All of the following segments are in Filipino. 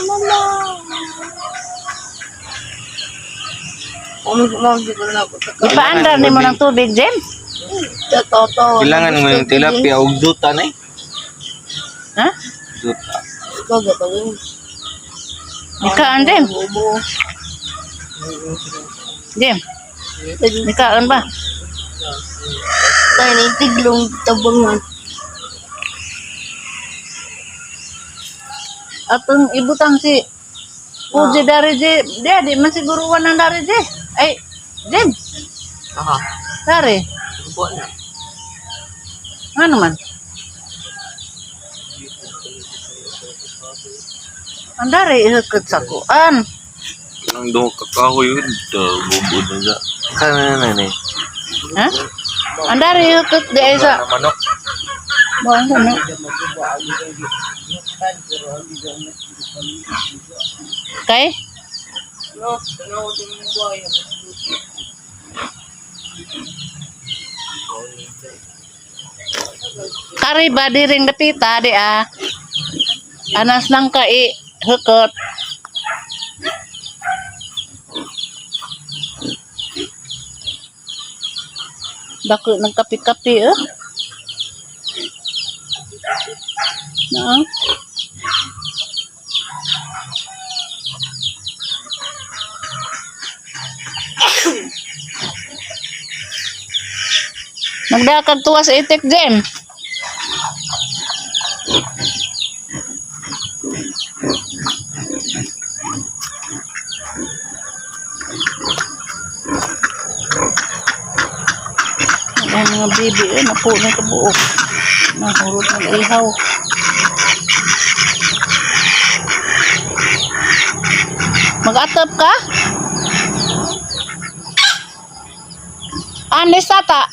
Ano lang. Umigmong di ko na ako. Ipaandar ni mo ng tubig, Jem? Totoo. Kailangan mo yung tilapia o duta na eh. Ha? Duta. Ikaw gagawin. Ikaan, Jem? Bubo. Jem? Ikaan ba? Tayo na itiglong tabangan. Atong ibutang si Puji dari Je. Dia di masiguruan ng dari Je. Ay, Jem. Aha. Dari. Buwan na. Ano man? Ang dari ikut sakuan. Ang doon kakahoy yun. Bubod na dyan. Kana na eh. Ha? Ang dari ikut di ay sa Manok. buwan sa no. Kay? No, tanaw din yung buhay. Kari ba di ring dapita di ah. Anas lang ka hukot. Dako nagkapi-kapi Na. Magdakag tuwa sa itik, Jem. Ang mga bibi, napuno ka buok. Nahurot ng ihaw. Mag-atap ka? Anis tata.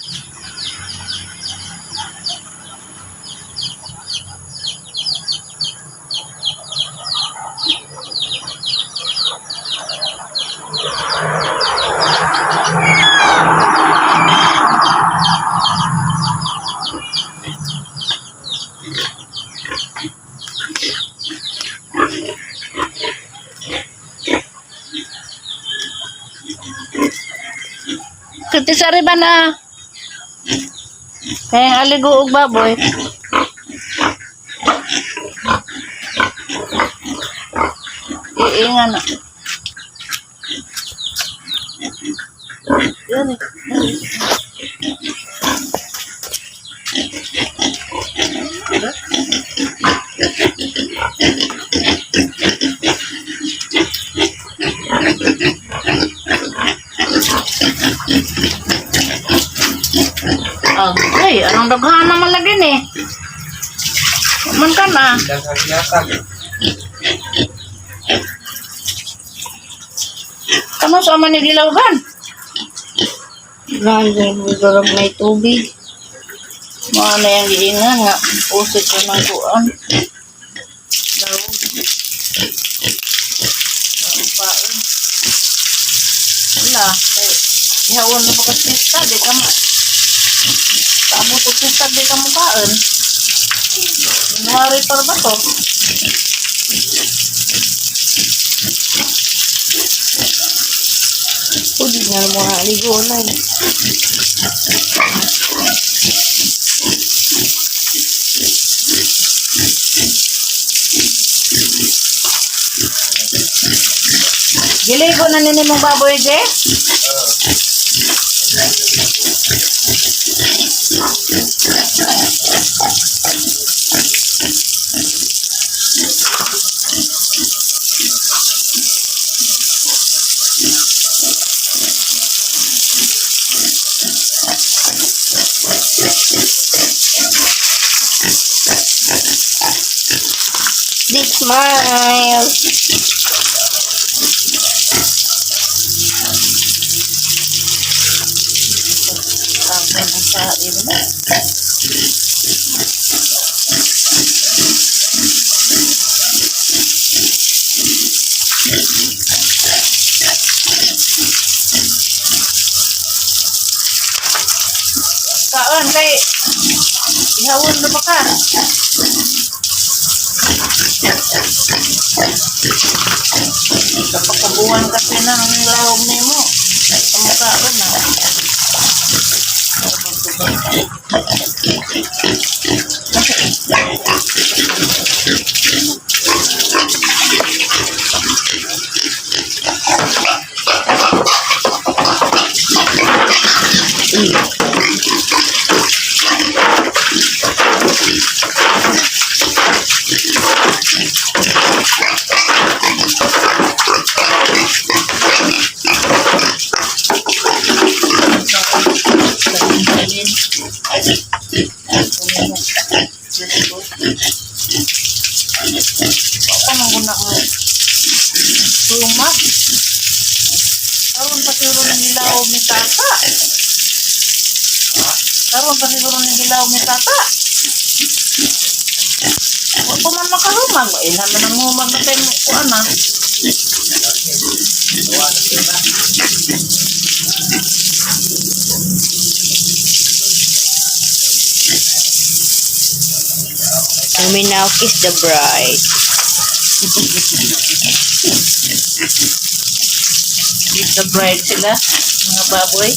Kuti sari ba na? Kaya aligo og baboy. Iingan na. Yan eh. Ay, anong daghan naman lagi ni? Man ka na. Kamu sama ni Dilawgan? Nandiyan may garang may tubig. Mga na yung giingan nga. Pusit ko ng kuan. Daw. Paon. Wala. Ihawon na pagkasista. Di ka mo. Tamo to sista. Di ka mo paon. January pa ba to? Pwede nga mo nga ligo na eh. Giligo na nini mong baboy, Je? Big smile. Sampai sa ilo na. Kaon kay ihawon na ba ka? Kapag kabuhan kasi ng lahom ni mo. Kamukha rin na. Ano guna mo? Sumak. Karon pa siguro ng ilaw ni tata. Karon pa siguro ng ilaw ni tata. Huwag ko man makarumag. Eh, naman ang humag na tayo ko, ana. And we now kiss the bride. Kiss the bride sila, mga baboy.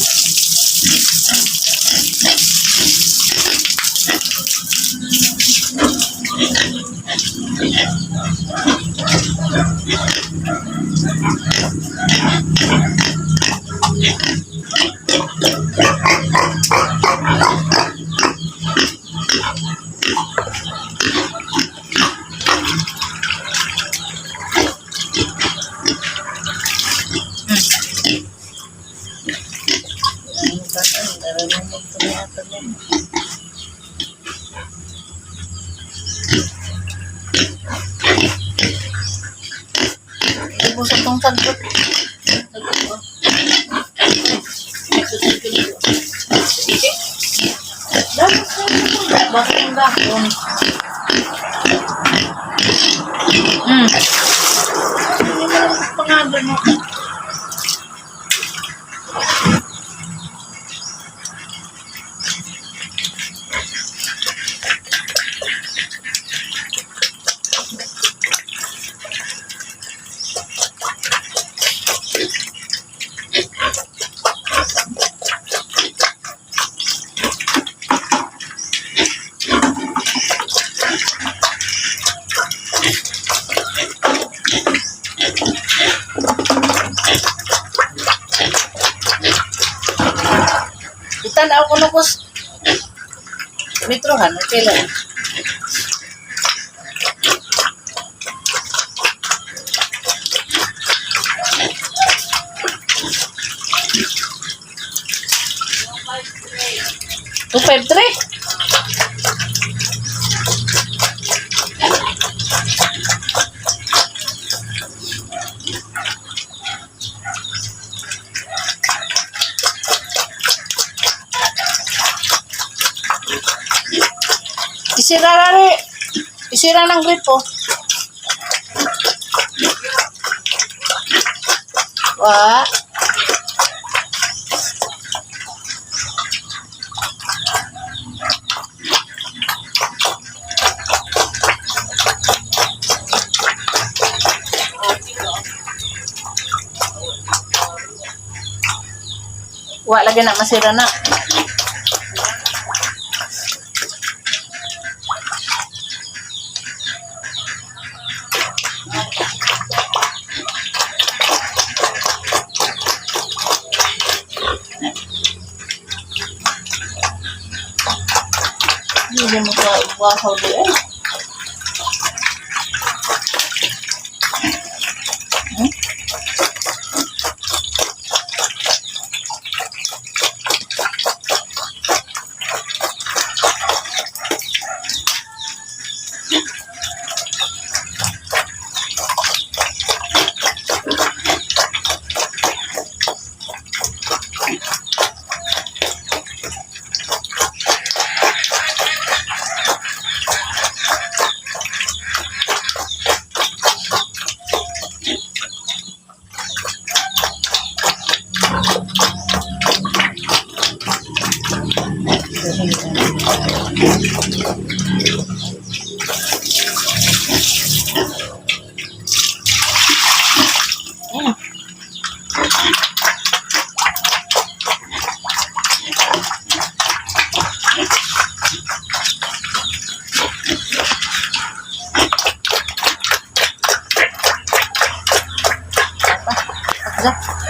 Ibu sa tong sagot. Bakit dahon? Pangalan mo. Itanaw ko na po metrohan, okay lang. Two, 5, 3. Isira ng gripo. Wa. Wa lagi na masira na. Hindi mo ka iwasaw di eh. Za.